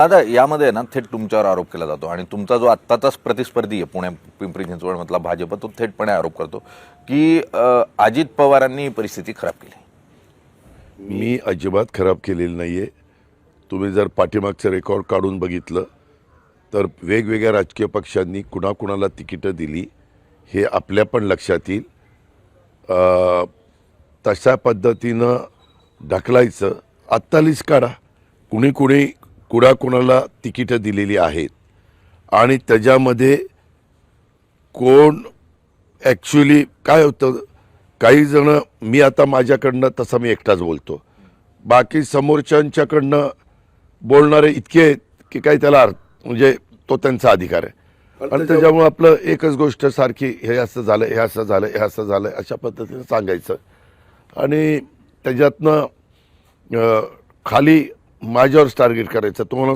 आता यामध्ये ना थेट तुमच्यावर आरोप केला जातो आणि तुमचा जो आत्ताचाच प्रतिस्पर्धी आहे पुणे पिंपरी चिंचवड मधला भाजप तो थेटपणे आरोप करतो की अजित पवारांनी ही परिस्थिती खराब केली। मी अजिबात खराब केलेली नाहीये। तुम्ही जर पाठीमागचं रेकॉर्ड काढून बघितलं तर वेगवेगळ्या राजकीय पक्षांनी कुणाकुणाला तिकीटं दिली हे आपल्या पण लक्षात येईल। तशा पद्धतीनं ढकलायचं आत्ता लिस्ट काढा कुणी कुणी कुणाकुणाला तिकीटं दिलेली आहेत आणि त्याच्यामध्ये कोण ॲक्च्युली काय होतं। काही जण मी आता माझ्याकडनं तसं मी एकटाच बोलतो, बाकी समोरच्यांच्याकडनं बोलणारे इतके आहेत की काही त्याला म्हणजे तो त्यांचा अधिकार आहे आणि त्याच्यामुळे आपलं एकच गोष्ट सारखी हे असं झालं हे असं झालं हे असं झालं अशा पद्धतीने सांगायचं आणि त्याच्यातनं खाली माझ्यावर टार्गेट करायचं। तुम्हाला